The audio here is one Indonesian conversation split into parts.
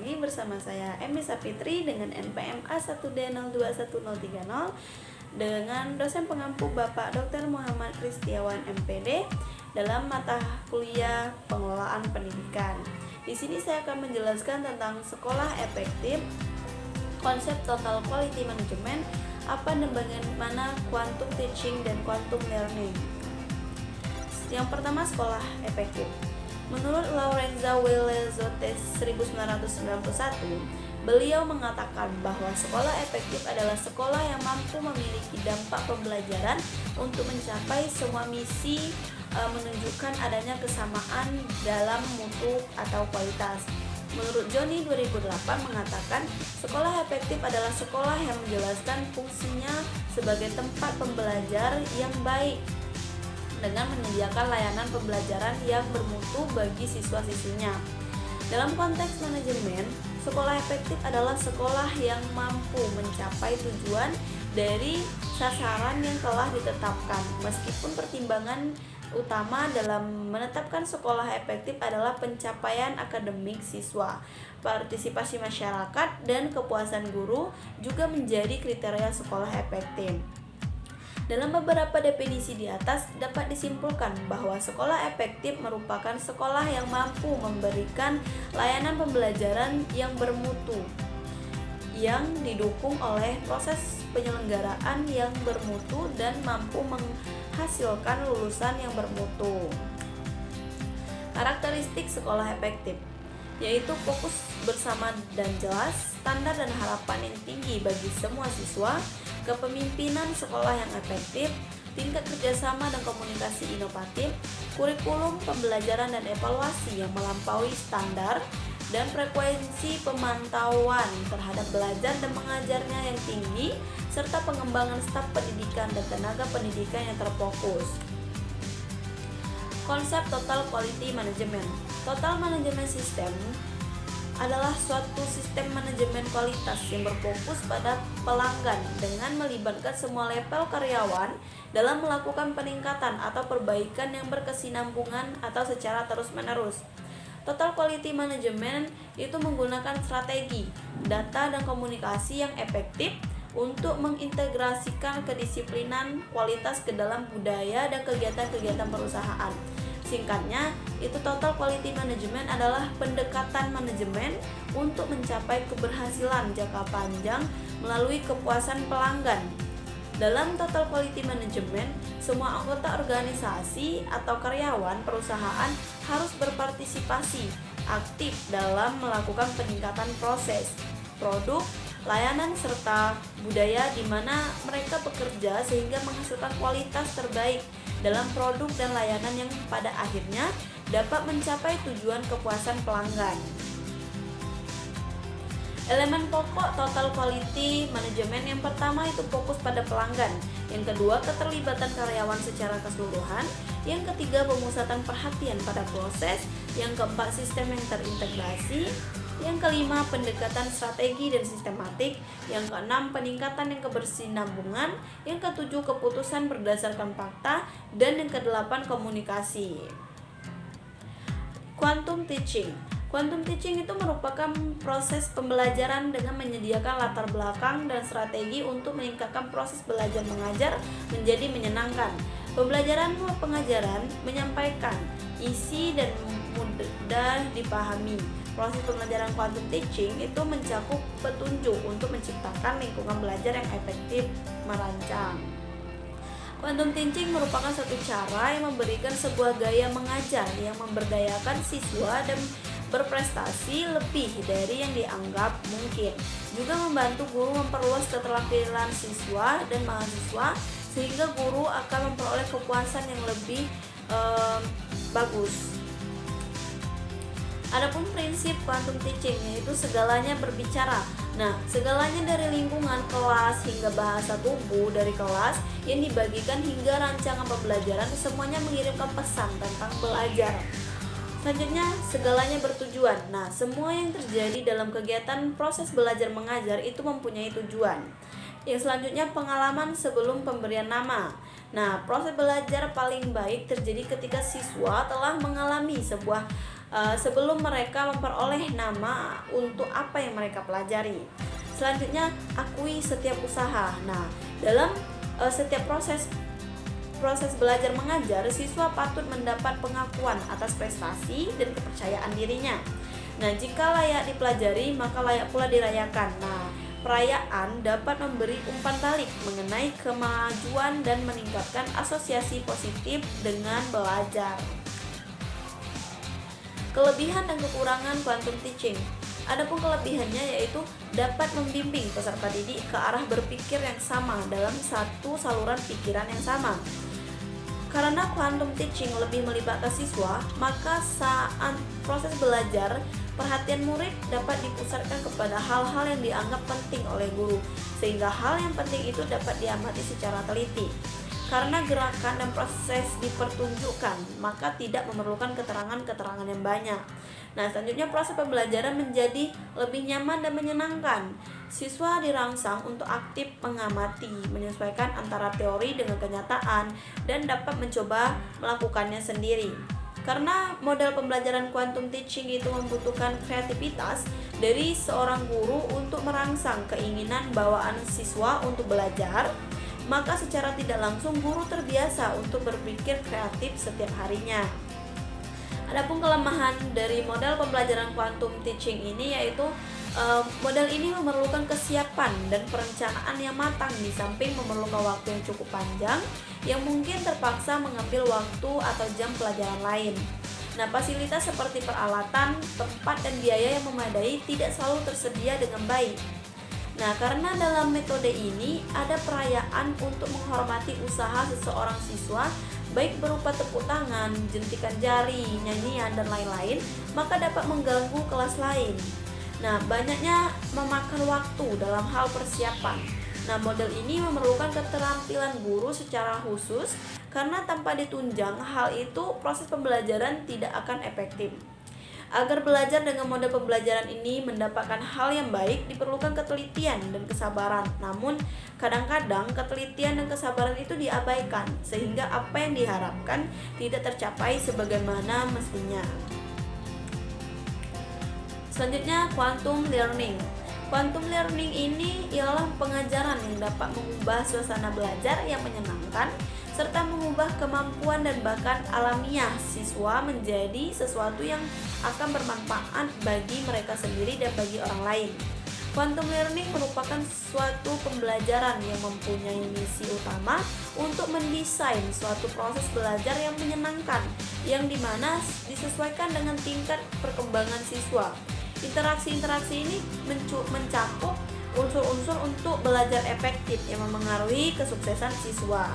lagi bersama saya Emi Sapitri dengan NPM A1D021030 dengan dosen pengampu Bapak Dr. Muhammad Kristiawan MPD dalam mata kuliah pengelolaan pendidikan. Di sini saya akan menjelaskan tentang sekolah efektif, konsep total quality management, apa dan bagaimana quantum teaching dan quantum learning. Yang pertama, sekolah efektif. Menurut Lorenzo Wilezote 1991, beliau mengatakan bahwa sekolah efektif adalah sekolah yang mampu memiliki dampak pembelajaran untuk mencapai semua misi, menunjukkan adanya kesamaan dalam mutu atau kualitas. Menurut Johnny 2008 mengatakan, sekolah efektif adalah sekolah yang menjelaskan fungsinya sebagai tempat pembelajar yang baik dengan menyediakan layanan pembelajaran yang bermutu bagi siswa-siswinya. Dalam konteks manajemen, sekolah efektif adalah sekolah yang mampu mencapai tujuan dari sasaran yang telah ditetapkan, meskipun pertimbangan utama dalam menetapkan sekolah efektif adalah pencapaian akademik siswa, partisipasi masyarakat, dan kepuasan guru juga menjadi kriteria sekolah efektif. Dalam beberapa definisi di atas dapat disimpulkan bahwa sekolah efektif merupakan sekolah yang mampu memberikan layanan pembelajaran yang bermutu, yang didukung oleh proses penyelenggaraan yang bermutu dan mampu menghasilkan lulusan yang bermutu. Karakteristik sekolah efektif yaitu fokus bersama dan jelas, standar dan harapan yang tinggi bagi semua siswa, kepemimpinan sekolah yang efektif, tingkat kerjasama dan komunikasi inovatif, kurikulum pembelajaran dan evaluasi yang melampaui standar, dan frekuensi pemantauan terhadap belajar dan mengajarnya yang tinggi, serta pengembangan staf pendidikan dan tenaga pendidikan yang terfokus. Konsep Total Quality Management. Total Management System adalah suatu sistem manajemen kualitas yang berfokus pada pelanggan dengan melibatkan semua level karyawan dalam melakukan peningkatan atau perbaikan yang berkesinambungan atau secara terus-menerus. Total Quality Management itu menggunakan strategi, data, dan komunikasi yang efektif untuk mengintegrasikan kedisiplinan kualitas ke dalam budaya dan kegiatan-kegiatan perusahaan. Singkatnya, itu Total Quality Management adalah pendekatan manajemen untuk mencapai keberhasilan jangka panjang melalui kepuasan pelanggan. Dalam Total Quality Management, semua anggota organisasi atau karyawan perusahaan harus berpartisipasi aktif dalam melakukan peningkatan proses, produk, layanan, serta budaya di mana mereka bekerja sehingga menghasilkan kualitas terbaik dalam produk dan layanan yang pada akhirnya dapat mencapai tujuan kepuasan pelanggan. Elemen pokok Total Quality Management yang pertama itu fokus pada pelanggan, yang kedua keterlibatan karyawan secara keseluruhan, yang ketiga pemusatan perhatian pada proses, yang keempat sistem yang terintegrasi, yang kelima pendekatan strategi dan sistematik, yang keenam peningkatan yang kebersinambungan, yang ketujuh keputusan berdasarkan fakta, dan yang kedelapan komunikasi. Quantum Teaching. Quantum Teaching itu merupakan proses pembelajaran dengan menyediakan latar belakang dan strategi untuk meningkatkan proses belajar mengajar menjadi menyenangkan. Pembelajaran pengajaran menyampaikan isi dan mudah dipahami. Proses pembelajaran quantum teaching itu mencakup petunjuk untuk menciptakan lingkungan belajar yang efektif merancang. Quantum teaching merupakan satu cara yang memberikan sebuah gaya mengajar yang memberdayakan siswa dan berprestasi lebih dari yang dianggap mungkin. Juga membantu guru memperluas keterampilan siswa dan mahasiswa sehingga guru akan memperoleh kepuasan yang lebih bagus. Adapun prinsip quantum teaching yaitu segalanya berbicara. Nah, segalanya dari lingkungan kelas hingga bahasa tubuh dari kelas yang dibagikan hingga rancangan pembelajaran semuanya mengirimkan pesan tentang belajar. Selanjutnya, segalanya bertujuan. Nah, semua yang terjadi dalam kegiatan proses belajar mengajar itu mempunyai tujuan. Yang selanjutnya, pengalaman sebelum pemberian nama. Nah, proses belajar paling baik terjadi ketika siswa telah mengalami sebuah sebelum mereka memperoleh nama untuk apa yang mereka pelajari. Selanjutnya, akui setiap usaha. Nah, dalam setiap proses belajar mengajar, siswa patut mendapat pengakuan atas prestasi dan kepercayaan dirinya. Nah, jika layak dipelajari, maka layak pula dirayakan. Nah, perayaan dapat memberi umpan balik mengenai kemajuan dan meningkatkan asosiasi positif dengan belajar. Kelebihan dan kekurangan quantum teaching. Adapun kelebihannya yaitu dapat membimbing peserta didik ke arah berpikir yang sama dalam satu saluran pikiran yang sama. Karena quantum teaching lebih melibatkan siswa, maka saat proses belajar, perhatian murid dapat dipusatkan kepada hal-hal yang dianggap penting oleh guru, sehingga hal yang penting itu dapat diamati secara teliti. Karena gerakan dan proses dipertunjukkan, maka tidak memerlukan keterangan-keterangan yang banyak. Nah, selanjutnya proses pembelajaran menjadi lebih nyaman dan menyenangkan. Siswa dirangsang untuk aktif mengamati, menyesuaikan antara teori dengan kenyataan, dan dapat mencoba melakukannya sendiri. Karena model pembelajaran quantum teaching itu membutuhkan kreativitas dari seorang guru untuk merangsang keinginan bawaan siswa untuk belajar, maka secara tidak langsung guru terbiasa untuk berpikir kreatif setiap harinya. Adapun kelemahan dari model pembelajaran quantum teaching ini yaitu model ini memerlukan kesiapan dan perencanaan yang matang, di samping memerlukan waktu yang cukup panjang yang mungkin terpaksa mengambil waktu atau jam pelajaran lain. Nah, fasilitas seperti peralatan, tempat, dan biaya yang memadai tidak selalu tersedia dengan baik. Nah, karena dalam metode ini ada perayaan untuk menghormati usaha seseorang siswa, baik berupa tepuk tangan, jentikan jari, nyanyian, dan lain-lain, maka dapat mengganggu kelas lain. Nah, banyaknya memakan waktu dalam hal persiapan. Nah, model ini memerlukan keterampilan guru secara khusus, karena tanpa ditunjang hal itu, proses pembelajaran tidak akan efektif. Agar belajar dengan model pembelajaran ini mendapatkan hal yang baik, diperlukan ketelitian dan kesabaran. Namun, kadang-kadang ketelitian dan kesabaran itu diabaikan, sehingga apa yang diharapkan tidak tercapai sebagaimana mestinya. Selanjutnya, quantum learning. Quantum learning ini ialah pengajaran yang dapat mengubah suasana belajar yang menyenangkan, serta mengubah kemampuan dan bakat alamiah siswa menjadi sesuatu yang akan bermanfaat bagi mereka sendiri dan bagi orang lain. Quantum learning merupakan suatu pembelajaran yang mempunyai misi utama untuk mendesain suatu proses belajar yang menyenangkan, yang dimana disesuaikan dengan tingkat perkembangan siswa. Interaksi-interaksi ini mencakup unsur-unsur untuk belajar efektif yang memengaruhi kesuksesan siswa.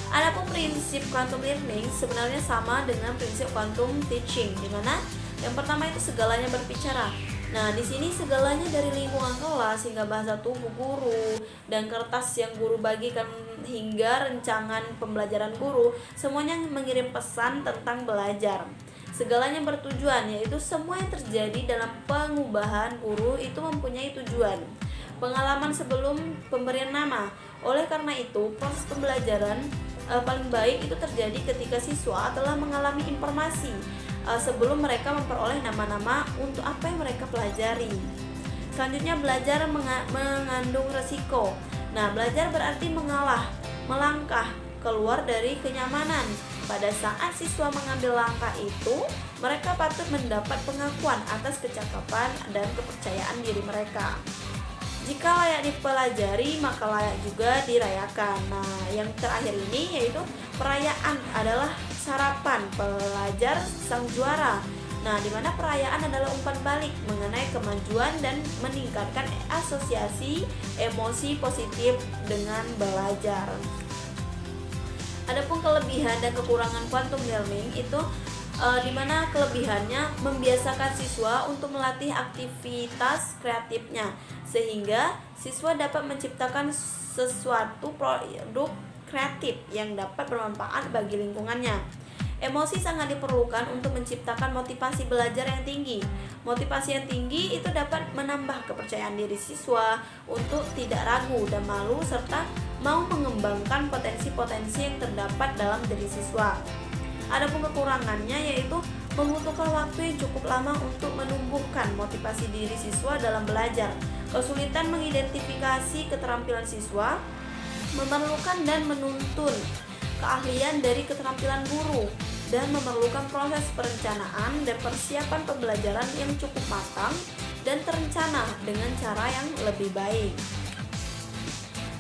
Adapun prinsip quantum learning sebenarnya sama dengan prinsip quantum teaching, di mana yang pertama itu segalanya berbicara. Nah, di sini segalanya dari lingkungan kelas hingga bahasa tubuh guru dan kertas yang guru bagikan hingga rancangan pembelajaran guru, semuanya mengirim pesan tentang belajar. Segalanya bertujuan, yaitu semua yang terjadi dalam pengubahan guru itu mempunyai tujuan. Pengalaman sebelum pemberian nama. Oleh karena itu, proses pembelajaran paling baik itu terjadi ketika siswa telah mengalami informasi sebelum mereka memperoleh nama-nama untuk apa yang mereka pelajari. Selanjutnya, belajar mengandung resiko. Nah, belajar berarti mengalah, melangkah keluar dari kenyamanan. Pada saat siswa mengambil langkah itu, mereka patut mendapat pengakuan atas kecakapan dan kepercayaan diri mereka. Jika layak dipelajari, maka layak juga dirayakan. Nah, yang terakhir ini yaitu perayaan adalah sarapan pelajar sang juara. Nah, di mana perayaan adalah umpan balik mengenai kemajuan dan meningkatkan asosiasi emosi positif dengan belajar. Adapun kelebihan dan kekurangan quantum learning itu di mana kelebihannya membiasakan siswa untuk melatih aktivitas kreatifnya, sehingga siswa dapat menciptakan sesuatu produk kreatif yang dapat bermanfaat bagi lingkungannya. Emosi sangat diperlukan untuk menciptakan motivasi belajar yang tinggi. Motivasi yang tinggi itu dapat menambah kepercayaan diri siswa untuk tidak ragu dan malu, serta mau mengembangkan potensi-potensi yang terdapat dalam diri siswa. Adapun kekurangannya yaitu membutuhkan waktu yang cukup lama untuk menumbuhkan motivasi diri siswa dalam belajar. Kesulitan mengidentifikasi keterampilan siswa, memerlukan dan menuntun keahlian dari keterampilan guru, dan memerlukan proses perencanaan dan persiapan pembelajaran yang cukup matang dan terencana dengan cara yang lebih baik.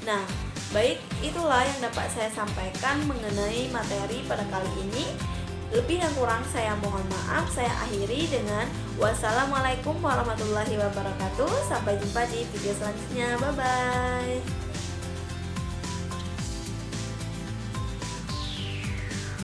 Nah, baik, itulah yang dapat saya sampaikan mengenai materi pada kali ini. Lebih dan kurang saya mohon maaf. Saya akhiri dengan wassalamualaikum warahmatullahi wabarakatuh. Sampai jumpa di video selanjutnya. Bye bye.